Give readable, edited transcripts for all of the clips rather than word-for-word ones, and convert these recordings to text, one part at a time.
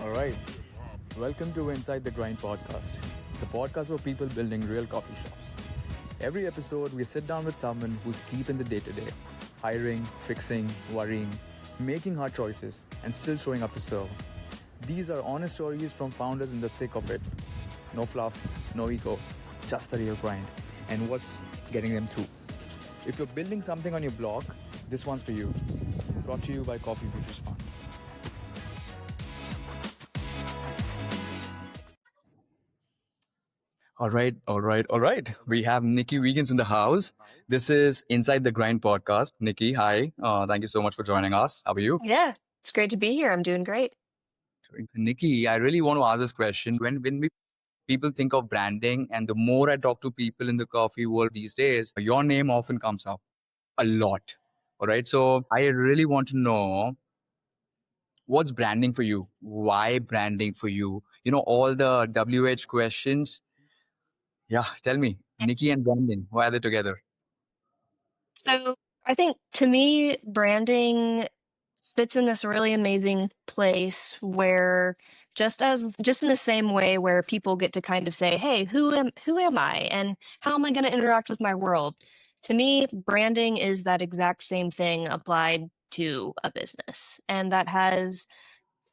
All right. Welcome to Inside the Grind podcast, the podcast for people building real coffee shops. Every episode, we sit down with someone who's deep in the day to day, hiring, fixing, worrying, making hard choices, and still showing up to serve. These are honest stories from founders in the thick of it. No fluff, no ego, just the real grind and what's getting them through. If you're building something on your blog, this one's for you. Brought to you by Coffee Futures Fund. All right. We have Niki Weegens in the house. This is Inside the Grind podcast. Niki, hi. Thank you so much for joining us. How are you? Yeah, it's great to be here. I'm doing great. Niki, I really want to ask this question. When people think of branding, and the more I talk to people in the coffee world these days, your name often comes up a lot. All right. So I really want to know, what's branding for you? Why branding for you? All the WH questions. Yeah, tell me. Nikki and branding, why are they together? So I think to me, branding sits in this really amazing place where just in the same way where people get to kind of say, hey, who am I and how am I going to interact with my world? To me, branding is that exact same thing applied to a business. And that has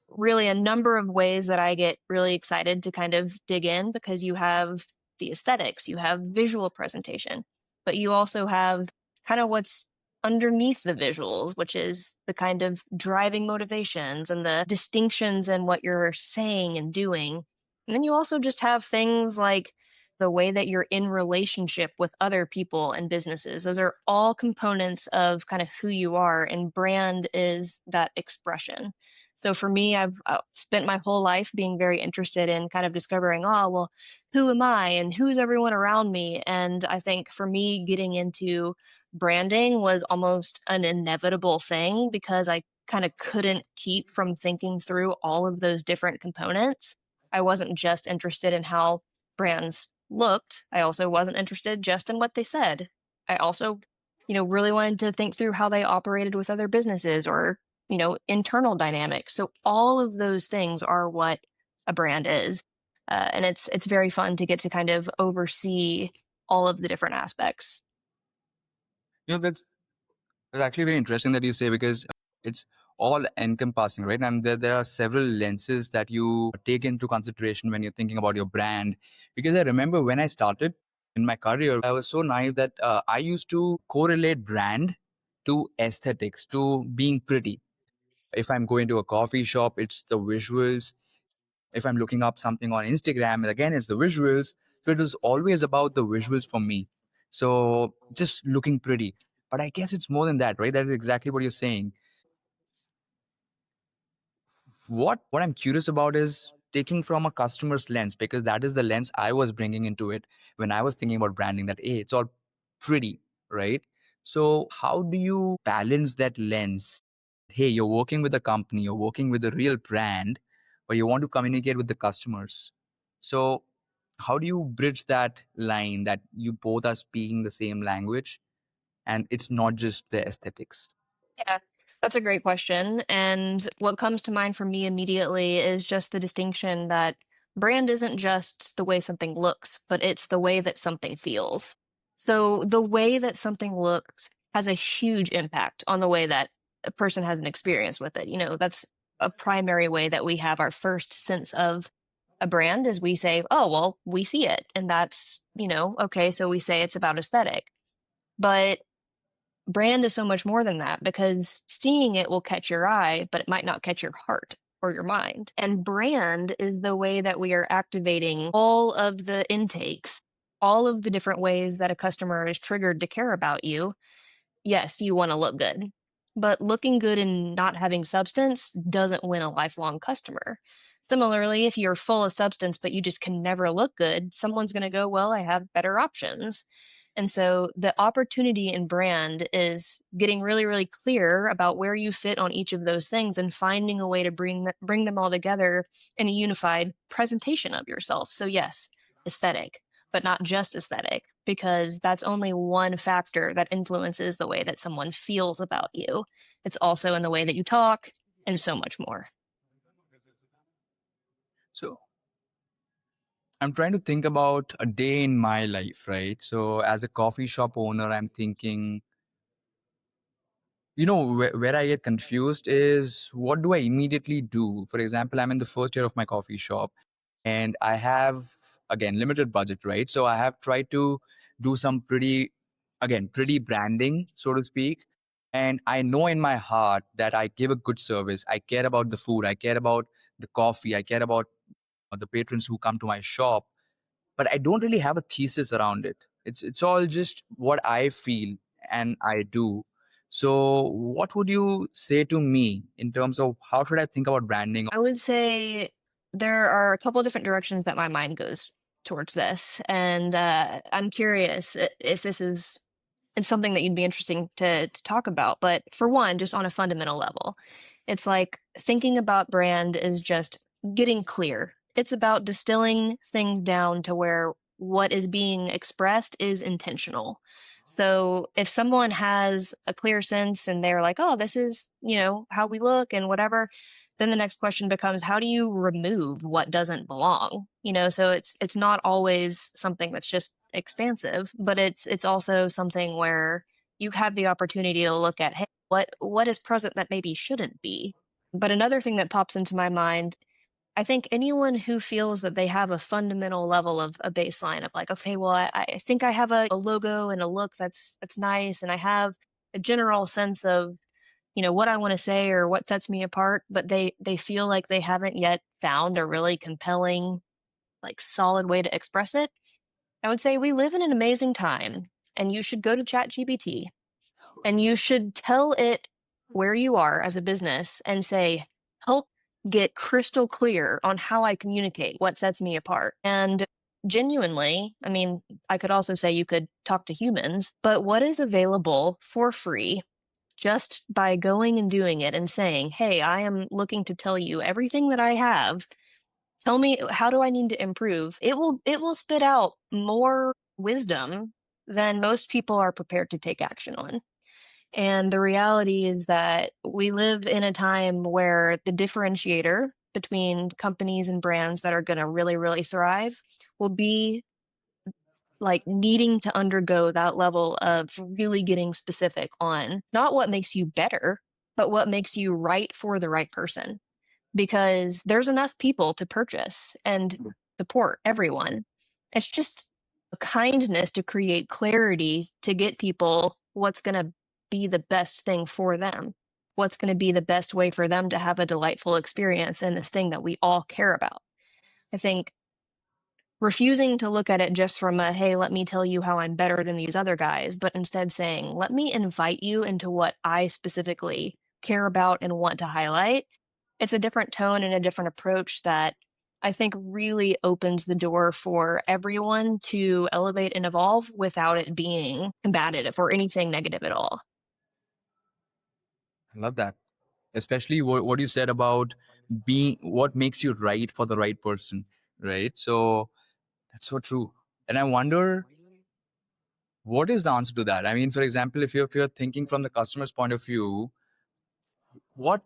really a number of ways that I get really excited to kind of dig in because you have the aesthetics, you have visual presentation, but you also have kind of what's underneath the visuals, which is the kind of driving motivations and the distinctions in what you're saying and doing. And then you also just have things like the way that you're in relationship with other people and businesses. Those are all components of kind of who you are, and brand is that expression. So for me, I've spent my whole life being very interested in kind of discovering, oh, well, who am I and who's everyone around me? And I think for me, getting into branding was almost an inevitable thing because I kind of couldn't keep from thinking through all of those different components. I wasn't just interested in how brands looked. I also wasn't interested just in what they said. I also, really wanted to think through how they operated with other businesses or internal dynamics. So all of those things are what a brand is. And it's very fun to get to kind of oversee all of the different aspects. That's actually very interesting that you say, because it's all encompassing, right? And there are several lenses that you take into consideration when you're thinking about your brand. Because I remember when I started in my career, I was so naive that I used to correlate brand to aesthetics, to being pretty. If I'm going to a coffee shop, it's the visuals. If I'm looking up something on Instagram, again, it's the visuals. So it was always about the visuals for me. So just looking pretty. But I guess it's more than that, right? That is exactly what you're saying. What I'm curious about is taking from a customer's lens, because that is the lens I was bringing into it when I was thinking about branding, that, hey, it's all pretty, right? So how do you balance that lens? Hey, you're working with a company, you're working with a real brand, but you want to communicate with the customers. So how do you bridge that line, that you both are speaking the same language and it's not just the aesthetics? Yeah, that's a great question. And what comes to mind for me immediately is just the distinction that brand isn't just the way something looks, but it's the way that something feels. So the way that something looks has a huge impact on the way that a person has an experience with it. That's a primary way that we have our first sense of a brand is we say, oh, well, we see it. And that's, okay, so we say it's about aesthetic. But brand is so much more than that because seeing it will catch your eye, but it might not catch your heart or your mind. And brand is the way that we are activating all of the intakes, all of the different ways that a customer is triggered to care about you. Yes, you want to look good, but looking good and not having substance doesn't win a lifelong customer. Similarly, if you're full of substance, but you just can never look good, someone's going to go, well, I have better options. And so the opportunity in brand is getting really, really clear about where you fit on each of those things and finding a way to bring them all together in a unified presentation of yourself. So yes, aesthetic, but not just aesthetic, because that's only one factor that influences the way that someone feels about you. It's also in the way that you talk and so much more. So I'm trying to think about a day in my life, right? So as a coffee shop owner, I'm thinking, where I get confused is what do I immediately do? For example, I'm in the first year of my coffee shop and I have, again, limited budget, right? So I have tried to do some pretty branding, so to speak. And I know in my heart that I give a good service. I care about the food. I care about the coffee. I care about the patrons who come to my shop, but I don't really have a thesis around it. It's all just what I feel and I do. So what would you say to me in terms of how should I think about branding? I would say there are a couple different directions that my mind goes towards this, and I'm curious if this is it's something that you'd be interesting to talk about. But for one, just on a fundamental level, it's like thinking about brand is just getting clear. It's about distilling things down to where what is being expressed is intentional. So if someone has a clear sense and they're like, oh, this is, how we look and whatever, then the next question becomes how do you remove what doesn't belong? So it's not always something that's just expansive, but it's also something where you have the opportunity to look at, hey, what is present that maybe shouldn't be. But another thing that pops into my mind, I think anyone who feels that they have a fundamental level of a baseline of like, okay, well, I think I have a logo and a look that's nice, and I have a general sense of what I want to say or what sets me apart, but they feel like they haven't yet found a really compelling, like solid way to express it. I would say we live in an amazing time, and you should go to ChatGPT and you should tell it where you are as a business and say, help get crystal clear on how I communicate, what sets me apart. And genuinely, I mean, I could also say you could talk to humans, but what is available for free just by going and doing it and saying, hey, I am looking to tell you everything that I have. Tell me, how do I need to improve? It will spit out more wisdom than most people are prepared to take action on. And the reality is that we live in a time where the differentiator between companies and brands that are going to really, really thrive will be like needing to undergo that level of really getting specific on not what makes you better, but what makes you right for the right person. Because there's enough people to purchase and support everyone. It's just a kindness to create clarity to get people what's going to be the best thing for them, what's going to be the best way for them to have a delightful experience in this thing that we all care about. I think refusing to look at it just from a, hey, let me tell you how I'm better than these other guys, but instead saying, let me invite you into what I specifically care about and want to highlight. It's a different tone and a different approach that I think really opens the door for everyone to elevate and evolve without it being combative or anything negative at all. I love that. Especially what you said about being what makes you right for the right person, right? So that's so true. And I wonder what is the answer to that? I mean, for example, if you're thinking from the customer's point of view, what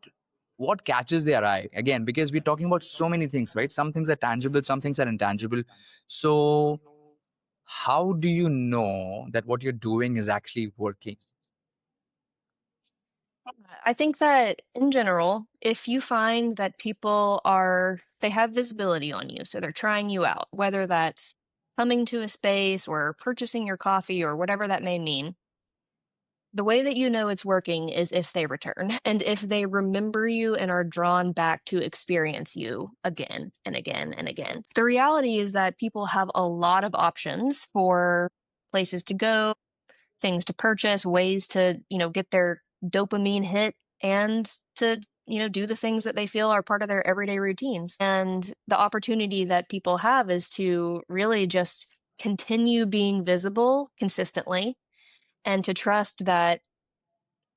what catches their eye again, because we're talking about so many things, right? Some things are tangible, some things are intangible. So how do you know that what you're doing is actually working? I think that in general, if you find that they have visibility on you, so they're trying you out, whether that's coming to a space or purchasing your coffee or whatever that may mean, the way that you know it's working is if they return and if they remember you and are drawn back to experience you again and again and again. The reality is that people have a lot of options for places to go, things to purchase, ways to, get their dopamine hit and to, do the things that they feel are part of their everyday routines. And the opportunity that people have is to really just continue being visible consistently and to trust that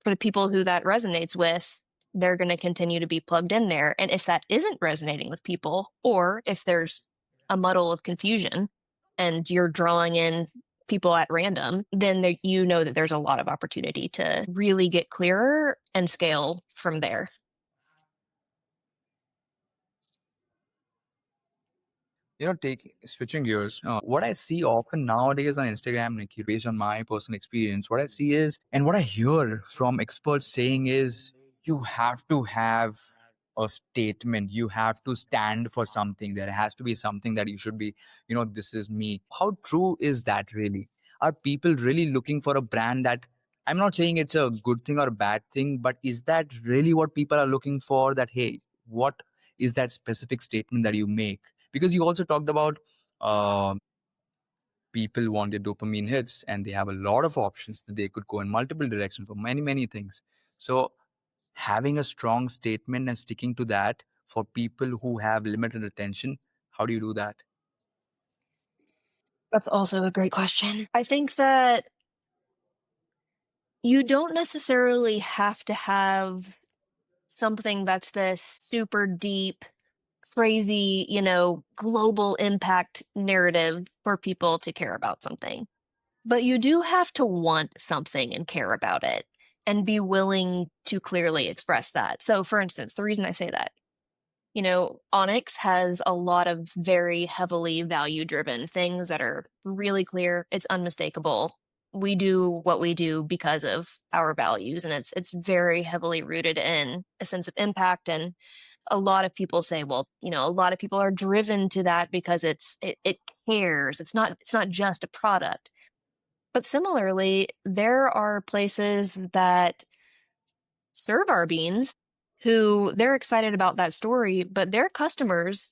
for the people who that resonates with, they're going to continue to be plugged in there. And if that isn't resonating with people, or if there's a muddle of confusion and you're drawing in people at random, then you know that there's a lot of opportunity to really get clearer and scale from there. take switching gears. What I see often nowadays on Instagram, Nikki, based on my personal experience, what I see is, and what I hear from experts saying is, you have to have a statement. You have to stand for something. There has to be something that you should be, this is me. How true is that really? Are people really looking for a brand that, I'm not saying it's a good thing or a bad thing, but is that really what people are looking for? That, hey, what is that specific statement that you make? Because you also talked about uh, people want their dopamine hits and they have a lot of options that they could go in multiple directions for many, many things. So having a strong statement and sticking to that for people who have limited attention, how do you do that? That's also a great question. I think that you don't necessarily have to have something that's this super deep, crazy, global impact narrative for people to care about something. But you do have to want something and care about it and be willing to clearly express that. So, for instance, the reason I say that, Onyx has a lot of very heavily value driven things that are really clear. It's unmistakable. We do what we do because of our values, and it's very heavily rooted in a sense of impact. And a lot of people say, well, a lot of people are driven to that because it cares. It's not just a product. But similarly, there are places that serve our beans who they're excited about that story, but their customers,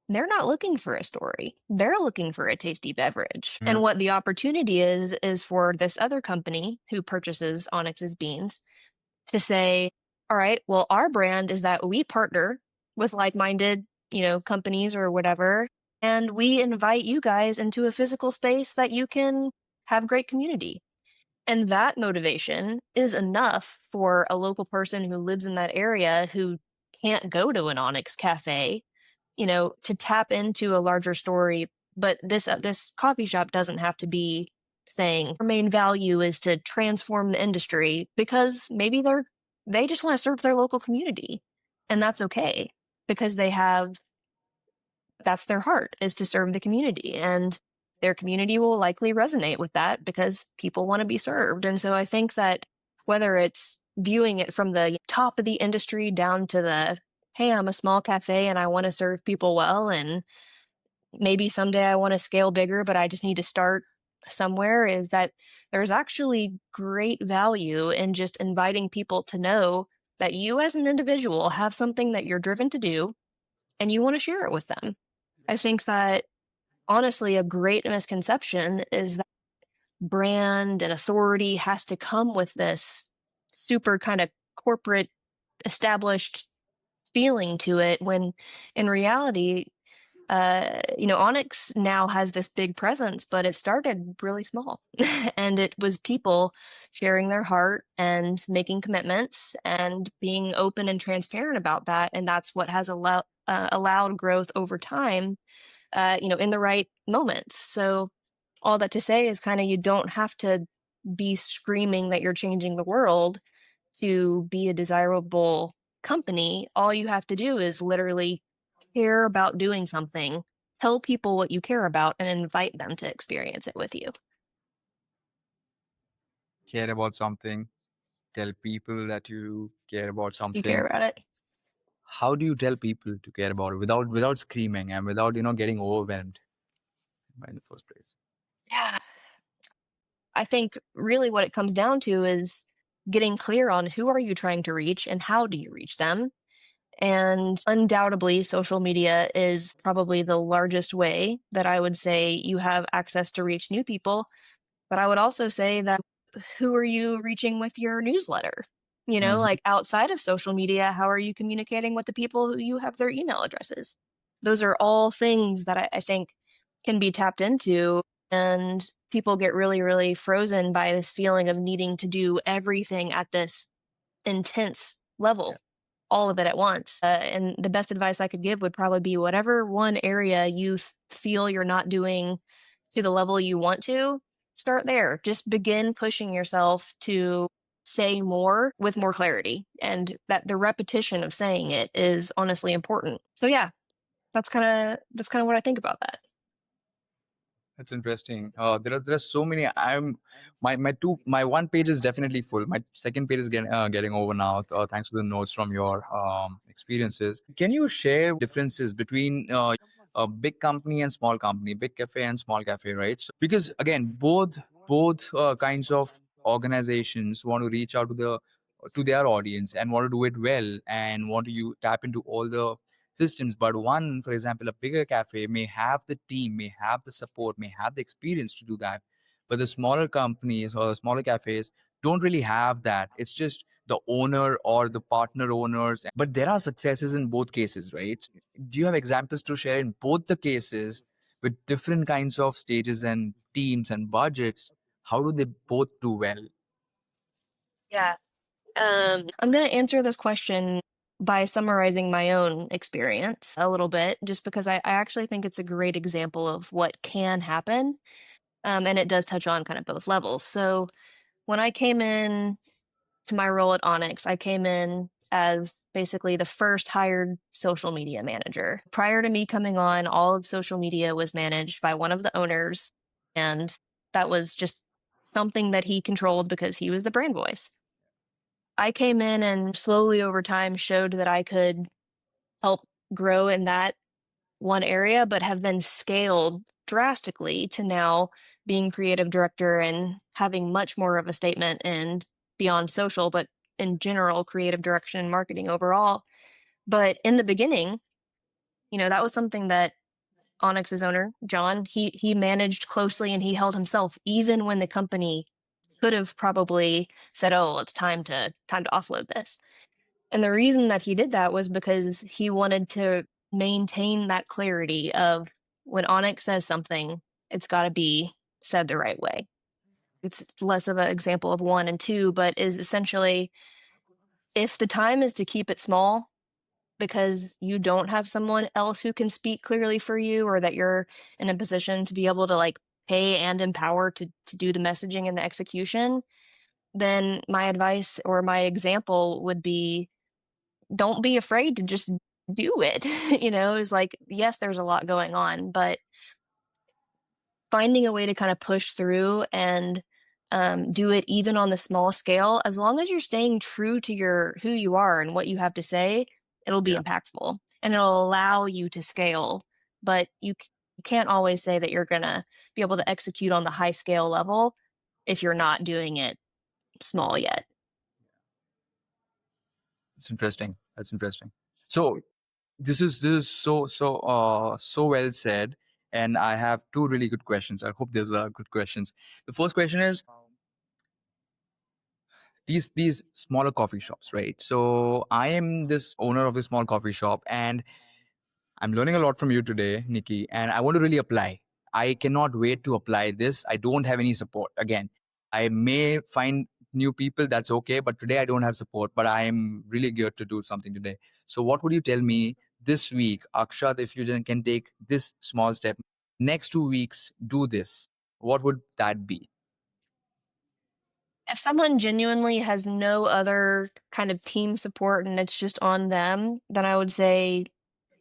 they're not looking for a story. They're looking for a tasty beverage. And Mhm. what the opportunity is for this other company who purchases Onyx's beans to say, all right, well, our brand is that we partner with like-minded, companies or whatever, and we invite you guys into a physical space that you can have great community. And that motivation is enough for a local person who lives in that area who can't go to an Onyx cafe, to tap into a larger story. But this coffee shop doesn't have to be saying our main value is to transform the industry, because maybe they just want to serve their local community, and that's okay, because that's their heart, is to serve the community, and their community will likely resonate with that because people want to be served. And so I think that whether it's viewing it from the top of the industry down to the, hey, I'm a small cafe and I want to serve people well, and maybe someday I want to scale bigger, but I just need to start somewhere, is that there's actually great value in just inviting people to know that you as an individual have something that you're driven to do and you want to share it with them. I think that honestly, a great misconception is that brand and authority has to come with this super kind of corporate established feeling to it, when in reality, Onyx now has this big presence, but it started really small. And it was people sharing their heart and making commitments and being open and transparent about that. And that's what has allowed growth over time, in the right moments. So all that to say is kind of, you don't have to be screaming that you're changing the world to be a desirable company. All you have to do is literally care about doing something, tell people what you care about, and invite them to experience it with you. Care about something, tell people that you care about You care something. about it. How do you tell people to care about it without screaming and without getting overwhelmed in the first place? Yeah. I think really what it comes down to is getting clear on who are you trying to reach and how do you reach them. And undoubtedly, social media is probably the largest way that I would say you have access to reach new people. But I would also say that, who are you reaching with your newsletter? Hmm. Like outside of social media, how are you communicating with the people who you have their email addresses? Those are all things that I think can be tapped into. And people get really, really frozen by this feeling of needing to do everything at this intense Yeah. level, all of it at once. And the best advice I could give would probably be, whatever one area you feel you're not doing to the level you want to, start there. Just begin pushing yourself to say more with more clarity. And that the repetition of saying it is honestly important. So, yeah, that's kind of what I think about that. That's interesting. There are so many. My one page is definitely full. My second page is getting over now. Thanks to the notes from your experiences. Can you share differences between a big company and small company, big cafe and small cafe, right? So, because again, both kinds of organizations want to reach out to their audience and want to do it well and want to tap into all the systems. But one, for example, a bigger cafe may have the team, may have the support, may have the experience to do that, but the smaller companies or the smaller cafes don't really have that. It's just the owner or the partner owners. But there are successes in both cases, right? Do you have examples to share in both the cases with different kinds of stages and teams and budgets? How do they both do well? Yeah. I'm going to answer this question by summarizing my own experience a little bit, just because I actually think it's a great example of what can happen. And it does touch on kind of both levels. So when I came in to my role at Onyx, I came in as basically the first hired social media manager. Prior to me coming on, all of social media was managed by one of the owners, and that was just something that he controlled because he was the brand voice. I came in and slowly over time showed that I could help grow in that one area, but have been scaled drastically to now being creative director and having much more of a statement and beyond social, but in general, creative direction and marketing overall. But in the beginning, that was something that Onyx's owner, John, he managed closely and he held himself, even when the company could have probably said, "Oh, it's time to offload this." And the reason that he did that was because he wanted to maintain that clarity of when Onyx says something, it's got to be said the right way. It's less of an example of one and two, but is essentially if the time is to keep it small because you don't have someone else who can speak clearly for you, or that you're in a position to be able to like pay and empower to do the messaging and the execution, then my advice or my example would be don't be afraid to just do it. Is like, yes, there's a lot going on, but finding a way to kind of push through and do it even on the small scale, as long as you're staying true to your who you are and what you have to say, it'll be Yeah. impactful and it'll allow you to scale. But you can't always say that you're gonna be able to execute on the high scale level if you're not doing it small yet. It's interesting. That's interesting. So this is so well said, and I have two really good questions. I hope these are good questions. The first question is these smaller coffee shops, right? So I am this owner of a small coffee shop, and I'm learning a lot from you today, Nikki, and I want to really apply. I cannot wait to apply this. I don't have any support. Again, I may find new people, that's okay, but today I don't have support, but I am really geared to do something today. So, what would you tell me this week, Akshat, if you just can take this small step, next 2 weeks, do this? What would that be? If someone genuinely has no other kind of team support and it's just on them, then I would say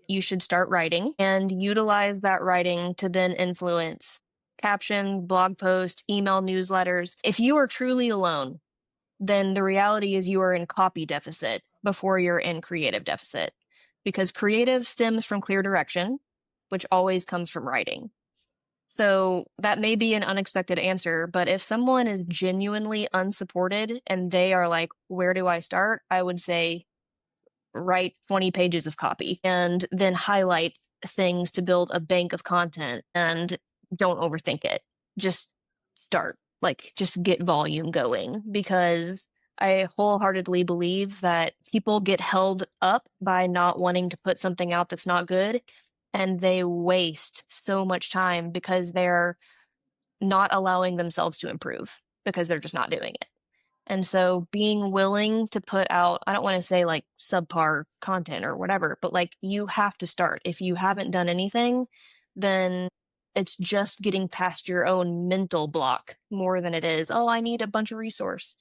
you should start writing and utilize that writing to then influence caption, blog post, email newsletters. If you are truly alone, then the reality is you are in copy deficit before you're in creative deficit, because creative stems from clear direction, which always comes from writing. So that may be an unexpected answer, but if someone is genuinely unsupported and they are like, where do I start? I would say write 20 pages of copy and then highlight things to build a bank of content, and don't overthink it. Just start, like, just get volume going, because I wholeheartedly believe that people get held up by not wanting to put something out that's not good, and they waste so much time because they're not allowing themselves to improve because they're just not doing it. And so being willing to put out, I don't want to say like subpar content or whatever, but like you have to start. If you haven't done anything, then it's just getting past your own mental block more than it is, oh, I need a bunch of resource.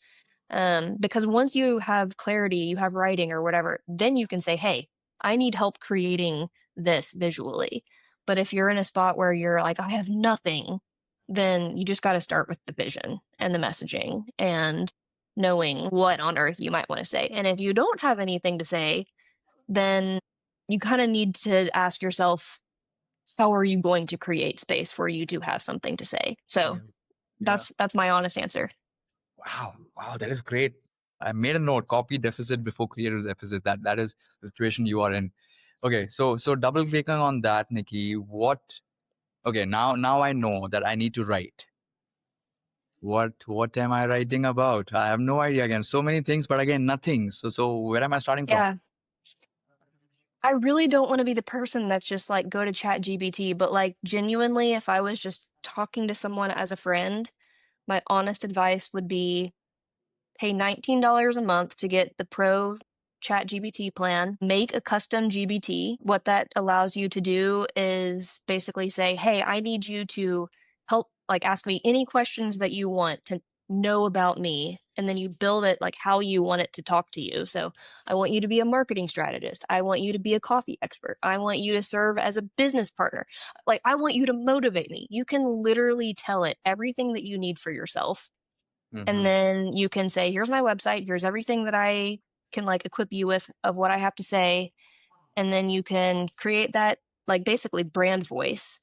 Because once you have clarity, you have writing or whatever, then you can say, hey, I need help creating this visually. But if you're in a spot where you're like, I have nothing, then you just got to start with the vision and the messaging and knowing what on earth you might want to say. And if you don't have anything to say, then you kind of need to ask yourself, how are you going to create space for you to have something to say? So Yeah. Yeah. that's my honest answer. Wow. Wow. That is great. I made a note, copy deficit before creative deficit. That is the situation you are in. Okay. So double clicking on that, Nikki, okay, now I know that I need to write. What am I writing about? I have no idea again. So many things, but again, nothing. So where am I starting from? Yeah. I really don't want to be the person that's just like go to ChatGPT, but like genuinely, if I was just talking to someone as a friend, my honest advice would be pay $19 a month to get the Pro ChatGPT plan, make a custom GBT. What that allows you to do is basically say, hey, I need you to help, like, ask me any questions that you want to know about me. And then you build it like how you want it to talk to you. So I want you to be a marketing strategist. I want you to be a coffee expert. I want you to serve as a business partner. Like, I want you to motivate me. You can literally tell it everything that you need for yourself, and Mm-hmm. then you can say, here's my website, here's everything that I can like equip you with of what I have to say. And then you can create that like basically brand voice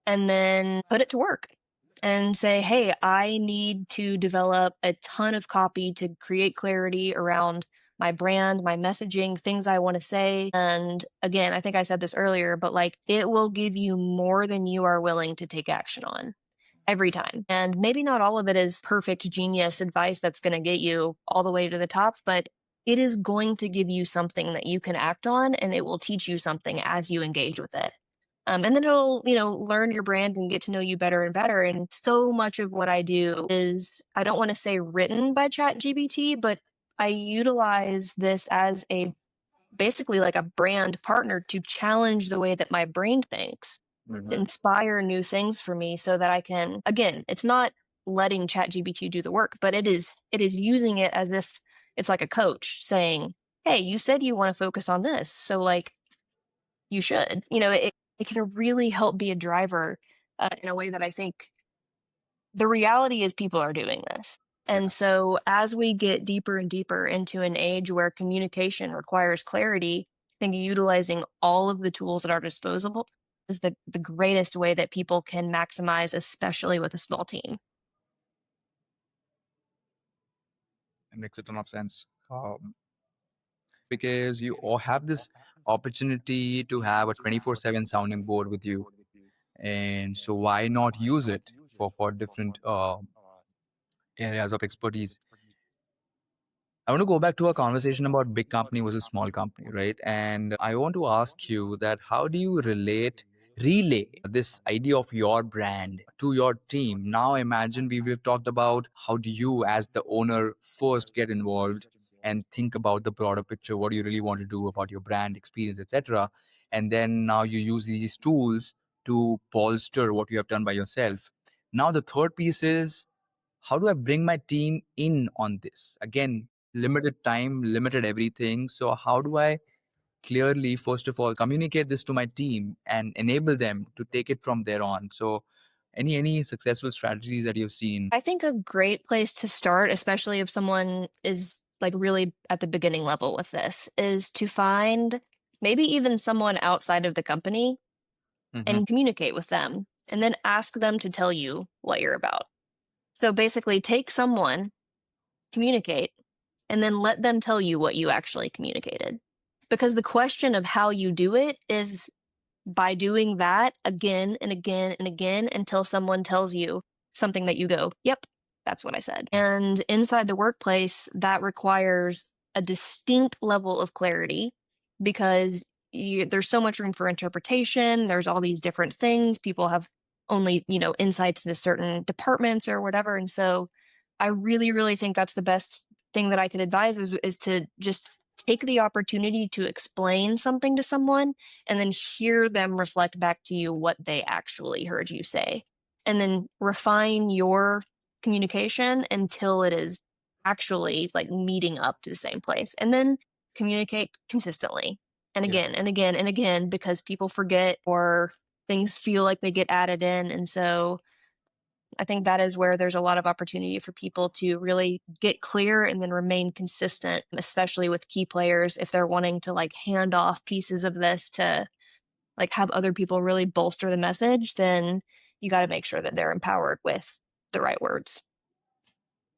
and then put it to work and say, hey, I need to develop a ton of copy to create clarity around my brand, my messaging, things I want to say. And again, I think I said this earlier, but like it will give you more than you are willing to take action on every time. And maybe not all of it is perfect genius advice that's going to get you all the way to the top, but it is going to give you something that you can act on, and it will teach you something as you engage with it. And then it'll, learn your brand and get to know you better and better. And so much of what I do is, I don't want to say written by ChatGPT, but I utilize this as a basically like a brand partner to challenge the way that my brain thinks, to Mm-hmm. inspire new things for me so that I can, again, it's not letting ChatGPT do the work, but it is using it as if it's like a coach saying, hey, you said you want to focus on this. So like you should, it can really help be a driver in a way that I think the reality is people are doing this. And Yeah. so as we get deeper and deeper into an age where communication requires clarity, I think utilizing all of the tools at our disposal is the greatest way that people can maximize, especially with a small team. It makes a ton of sense. Because you all have this opportunity to have a 24/7 sounding board with you, and so why not use it for different areas of expertise. I want to go back to a conversation about big company versus small company, right? And I want to ask you that how do you relay this idea of your brand to your team? Now imagine we've talked about how do you as the owner first get involved and think about the broader picture, what do you really want to do about your brand experience, etc. And then now you use these tools to bolster what you have done by yourself. Now the third piece is how do I bring my team in on this? Again, limited time, limited everything. So, how do I clearly, first of all, communicate this to my team and enable them to take it from there on? So, any successful strategies that you've seen? I think a great place to start, especially if someone is like really at the beginning level with this, is to find maybe even someone outside of the company Mm-hmm. and communicate with them and then ask them to tell you what you're about. So basically, take someone, communicate, and then let them tell you what you actually communicated. Because the question of how you do it is by doing that again and again and again until someone tells you something that you go, yep, that's what I said. And inside the workplace, that requires a distinct level of clarity because there's so much room for interpretation. There's all these different things. People have only, insights into certain departments or whatever. And so I really, really think that's the best thing that I could advise is to just take the opportunity to explain something to someone and then hear them reflect back to you what they actually heard you say. And then refine your communication until it is actually like meeting up to the same place. And then communicate consistently. and Yeah. again and again and again because people forget or things feel like they get added in. And so I think that is where there's a lot of opportunity for people to really get clear and then remain consistent, especially with key players if they're wanting to like hand off pieces of this to like have other people really bolster the message, then you got to make sure that they're empowered with the right words.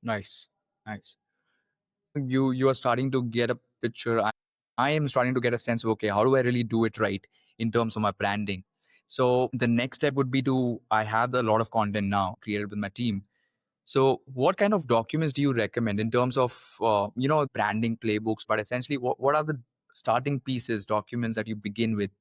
Nice. Nice. You are starting to get a picture. I am starting to get a sense of, okay, how do I really do it right in terms of my branding? So the next step would be to, I have a lot of content now created with my team. So what kind of documents do you recommend in terms of, branding playbooks, but essentially what are the starting pieces, documents that you begin with?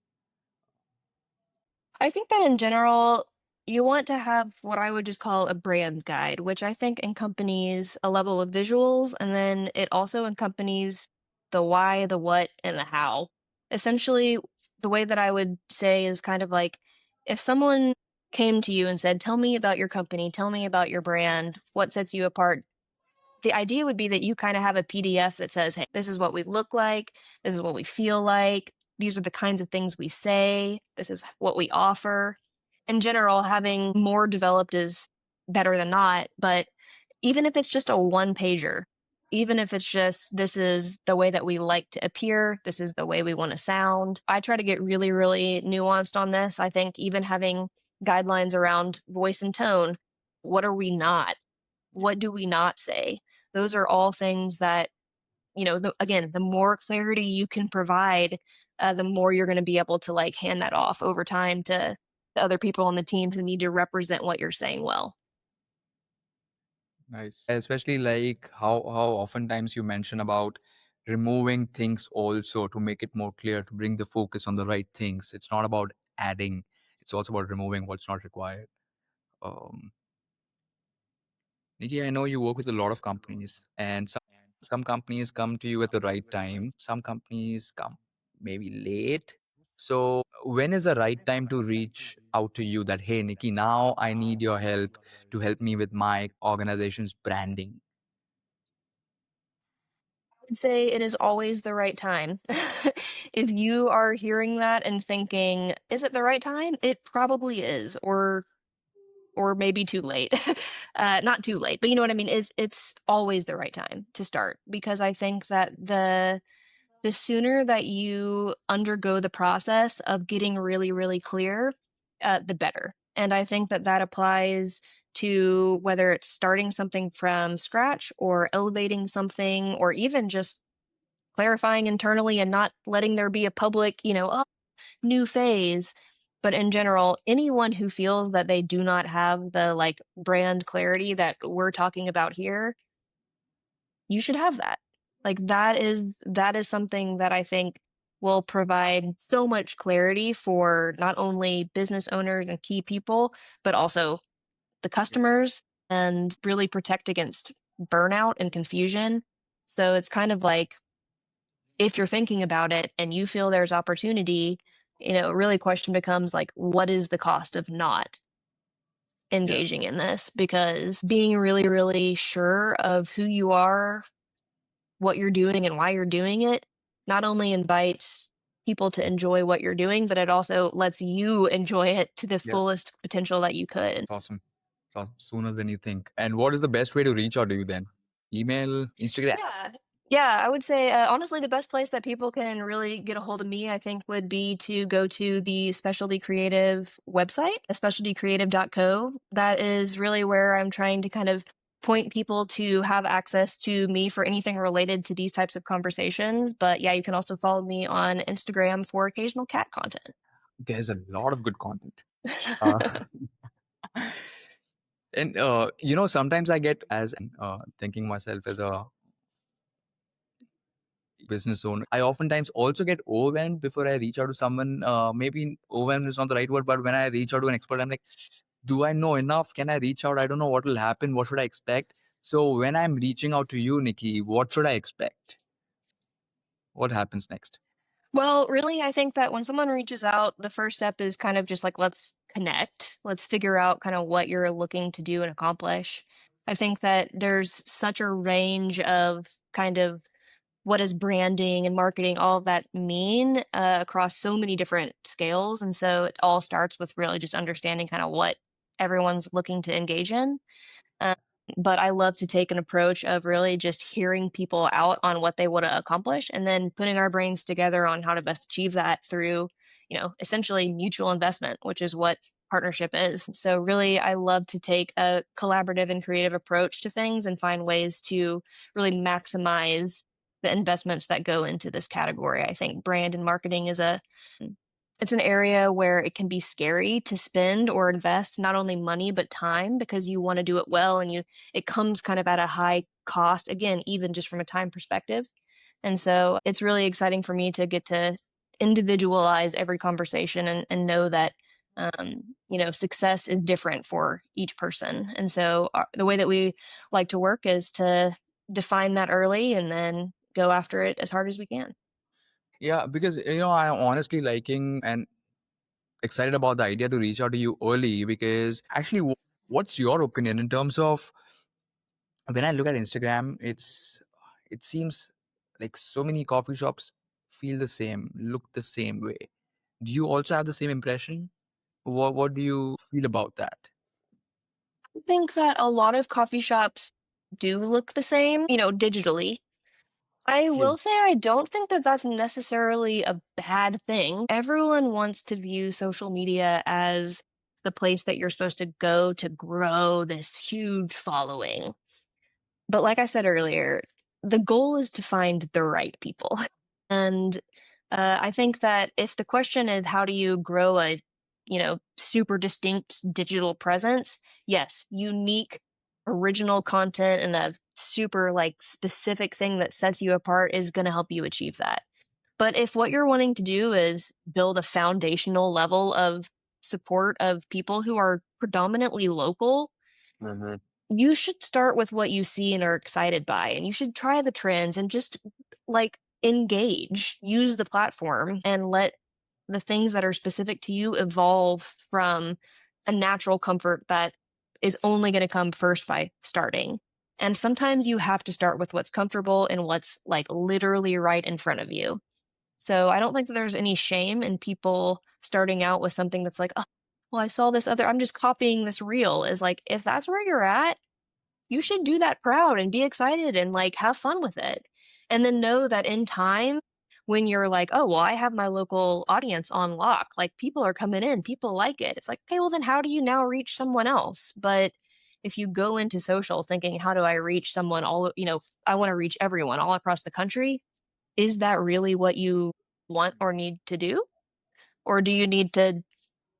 I think that in general, you want to have what I would just call a brand guide, which I think accompanies a level of visuals, and then it also accompanies the why, the what, and the how. Essentially, the way that I would say is kind of like if someone came to you and said, "Tell me about your company, tell me about your brand, what sets you apart." The idea would be that you kind of have a PDF that says, hey, this is what we look like, this is what we feel like, these are the kinds of things we say, this is what we offer. In general, having more developed is better than not, but even if it's just a one pager, even if it's just this is the way that we like to appear, this is the way we want to sound. I try to get really, really nuanced on this. I think even having guidelines around voice and tone, what are we not? What do we not say? Those are all things that, again, the more clarity you can provide, the more you're going to be able to like hand that off over time to the other people on the team who need to represent what you're saying well. Nice. Especially like how oftentimes you mention about removing things also to make it more clear, to bring the focus on the right things. It's not about adding, it's also about removing what's not required. Um, Nikki, I know you work with a lot of companies, and some companies come to you at the right time. Some companies come maybe late. So when is the right time to reach out to you that, hey, Nikki, now I need your help to help me with my organization's branding? I'd say it is always the right time. If you are hearing that and thinking, is it the right time? It probably is, or maybe too late. Not too late, but you know what I mean? It's always the right time to start because I think that the sooner that you undergo the process of getting really, really clear, the better. And I think that that applies to whether it's starting something from scratch or elevating something or even just clarifying internally and not letting there be a public, oh, new phase. But in general, anyone who feels that they do not have the like brand clarity that we're talking about here, you should have that. Like that is something that I think will provide so much clarity for not only business owners and key people, but also the customers and really protect against burnout and confusion. So it's kind of like if you're thinking about it and you feel there's opportunity, really question becomes like, what is the cost of not Yeah. engaging in this? Because being really, really sure of who you are, what you're doing, and why you're doing it not only invites people to enjoy what you're doing, but it also lets you enjoy it to the Yeah. fullest potential that you could. It's awesome. It's awesome. Sooner than you think. And what is the best way to reach out to you then? Email, Instagram? Yeah. Yeah, I would say honestly, the best place that people can really get a hold of me, I think, would be to go to the Specialty Creative website, specialtycreative.co. That is really where I'm trying to kind of point people to have access to me for anything related to these types of conversations. But yeah, you can also follow me on Instagram for occasional cat content. There's a lot of good content. Uh, and sometimes I get as thinking myself as a business owner, I oftentimes also get overwhelmed before I reach out to someone. Maybe overwhelmed is not the right word, but when I reach out to an expert, I'm like, do I know enough? Can I reach out? I don't know what will happen. What should I expect? So when I'm reaching out to you, Nikki, what should I expect? What happens next? Well, really, I think that when someone reaches out, the first step is kind of just like, let's connect. Let's figure out kind of what you're looking to do and accomplish. I think that there's such a range of kind of what does branding and marketing, all of that mean across so many different scales. And so it all starts with really just understanding kind of what everyone's looking to engage in. Um, but I love to take an approach of really just hearing people out on what they want to accomplish and then putting our brains together on how to best achieve that through, essentially mutual investment, which is what partnership is. So, really, I love to take a collaborative and creative approach to things and find ways to really maximize the investments that go into this category. I think brand and marketing is it's an area where it can be scary to spend or invest not only money but time because you want to do it well and it comes kind of at a high cost again even just from a time perspective. And so it's really exciting for me to get to individualize every conversation and know that success is different for each person. And so the way that we like to work is to define that early and then go after it as hard as we can. Yeah, because I'm honestly liking and excited about the idea to reach out to you early because actually, what's your opinion in terms of when I look at Instagram? It seems like so many coffee shops feel the same, look the same way. Do you also have the same impression? What do you feel about that? I think that a lot of coffee shops do look the same, digitally. I Yeah. will say I don't think that that's necessarily a bad thing. Everyone wants to view social media as the place that you're supposed to go to grow this huge following. But like I said earlier, the goal is to find the right people. And I think that if the question is how do you grow a, super distinct digital presence, yes, unique, original content and a super like specific thing that sets you apart is going to help you achieve that. But if what you're wanting to do is build a foundational level of support of people who are predominantly local, Mhm. you should start with what you see and are excited by, and you should try the trends and just like engage, use the platform and let the things that are specific to you evolve from a natural comfort that is only going to come first by starting. And sometimes you have to start with what's comfortable and what's like literally right in front of you. So I don't think that there's any shame in people starting out with something that's like, oh, well, I saw this other, I'm just copying this reel. Is like, if that's where you're at, you should do that proud and be excited and like have fun with it. And then know that in time, when you're like, oh, well, I have my local audience on lock, like people are coming in, people like it. It's like, okay, well, then how do you now reach someone else? But if you go into social thinking, how do I reach someone I want to reach everyone all across the country, is that really what you want or need to do? Or do you need to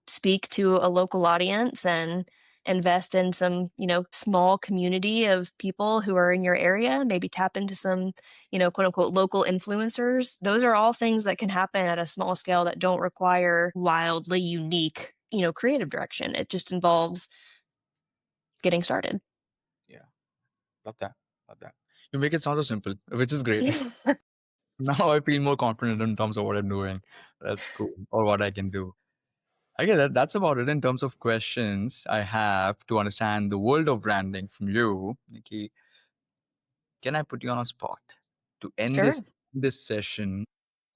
speak to a local audience and invest in some, small community of people who are in your area, maybe tap into some, quote unquote local influencers. Those are all things that can happen at a small scale that don't require wildly unique, creative direction. It just involves getting started. Yeah, love that. Love that. You make it sound so simple, which is great. Yeah. Now I feel more confident in terms of what I'm doing. That's cool. Or what I can do. I guess that's about it in terms of questions I have to understand the world of branding from you. Nikki, can I put you on a spot to end Sure. this session?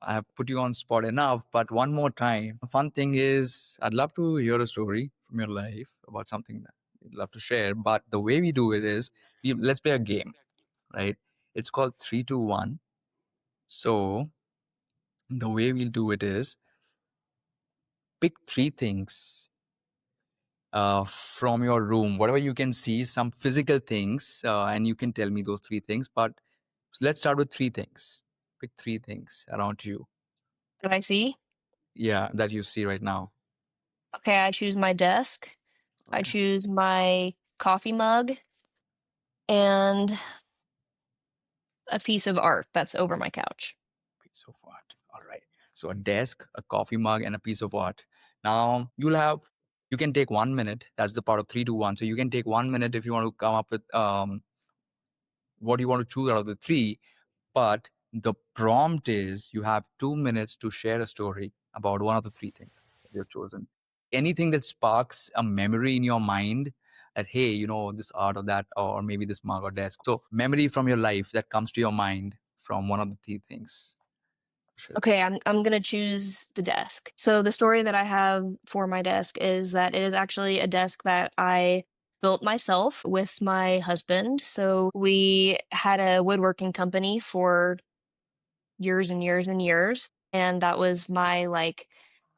I have put you on spot enough, but one more time. A fun thing is I'd love to hear a story from your life about something that you'd love to share. But the way we do it is let's play a game, right? It's called 3, 2, 1. So the way we'll do it is pick 3 things from your room, whatever you can see, some physical things, and you can tell me those 3 things. But let's start with 3 things. Pick 3 things around you. Did I see? Yeah, that you see right now. Okay, I choose my desk. I Okay. choose my coffee mug and a piece of art that's over my couch. Piece of art. All right. So a desk, a coffee mug, and a piece of art. Now you can take 1 minute. That's the part of 3, 2, 1. So you can take 1 minute if you want to come up with what you want to choose out of the three. But the prompt is you have 2 minutes to share a story about one of the 3 things that you've chosen. Anything that sparks a memory in your mind that, hey, this art or that, or maybe this mug or desk. So memory from your life that comes to your mind from one of the three things. Sure. Okay, I'm gonna choose the desk. So the story that I have for my desk is that it is actually a desk that I built myself with my husband. So we had a woodworking company for years and years and years, and that was my like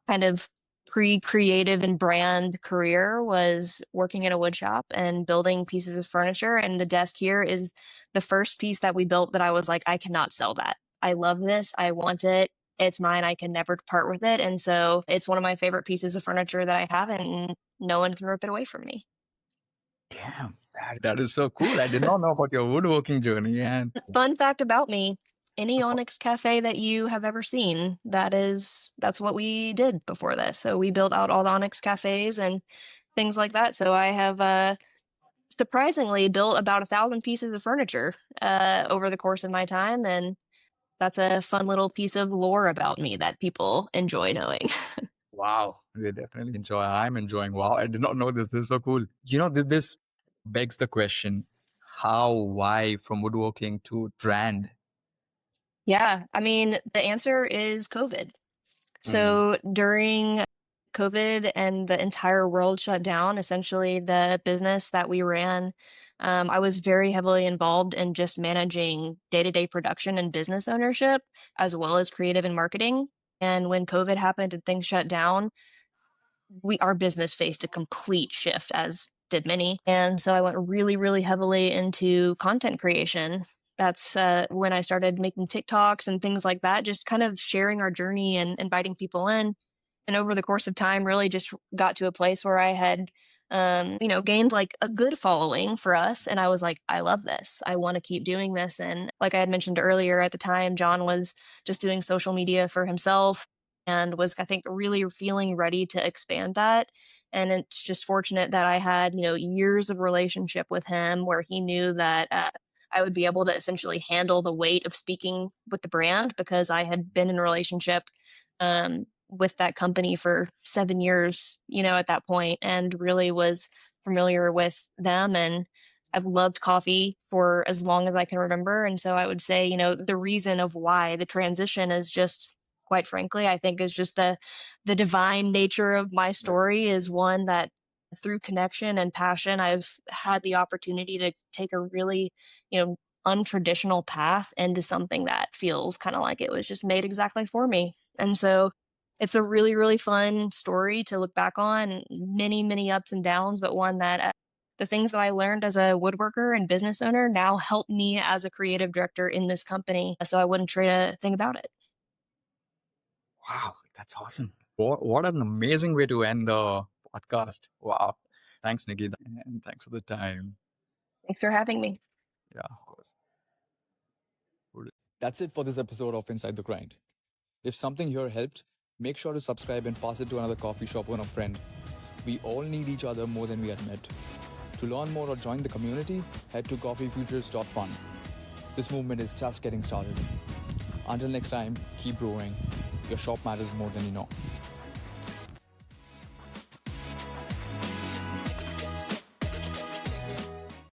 kind of pre-creative and brand career was working in a wood shop and building pieces of furniture. And the desk here is the first piece that we built that I was like, I cannot sell that. I love this. I want it. It's mine. I can never part with it. And so it's one of my favorite pieces of furniture that I have, and no one can rip it away from me. Damn, that is so cool. I did not know about your woodworking journey. And Fun fact about me, any Onyx cafe that you have ever seen, that's what we did before this. So we built out all the Onyx cafes and things like that. So I have surprisingly built about 1,000 pieces of furniture over the course of my time, and that's a fun little piece of lore about me that people enjoy knowing. wow, they definitely enjoy. I'm enjoying. Wow, I did not know this. This is so cool. This begs the question: how, why, from woodworking to brand? Yeah, I mean, the answer is COVID. Mm. So during COVID and the entire world shut down, essentially the business that we ran, I was very heavily involved in just managing day-to-day production and business ownership, as well as creative and marketing. And when COVID happened and things shut down, our business faced a complete shift, as did many. And so I went really, really heavily into content creation. That's when I started making TikToks and things like that, just kind of sharing our journey and inviting people in. And over the course of time, really just got to a place where I had, gained like a good following for us. And I was like, I love this. I want to keep doing this. And like I had mentioned earlier, at the time, John was just doing social media for himself and was, I think, really feeling ready to expand that. And it's just fortunate that I had, years of relationship with him where he knew that I would be able to essentially handle the weight of speaking with the brand because I had been in a relationship with that company for 7 years, at that point, and really was familiar with them. And I've loved coffee for as long as I can remember. And so I would say, the reason of why the transition is just, quite frankly, I think is just the divine nature of my story is one that through connection and passion, I've had the opportunity to take a really, untraditional path into something that feels kind of like it was just made exactly for me. And so it's a really, really fun story to look back on, many, many ups and downs, but one that the things that I learned as a woodworker and business owner now help me as a creative director in this company. So I wouldn't trade a thing about it. Wow, that's awesome. What an amazing way to end the podcast. Wow. Thanks, Nikki. And thanks for the time. Thanks for having me. Yeah, of course. That's it for this episode of Inside the Grind. If something here helped, make sure to subscribe and pass it to another coffee shop or a friend. We all need each other more than we admit. To learn more or join the community, head to coffeefutures.fun. This movement is just getting started. Until next time, keep growing. Your shop matters more than you know.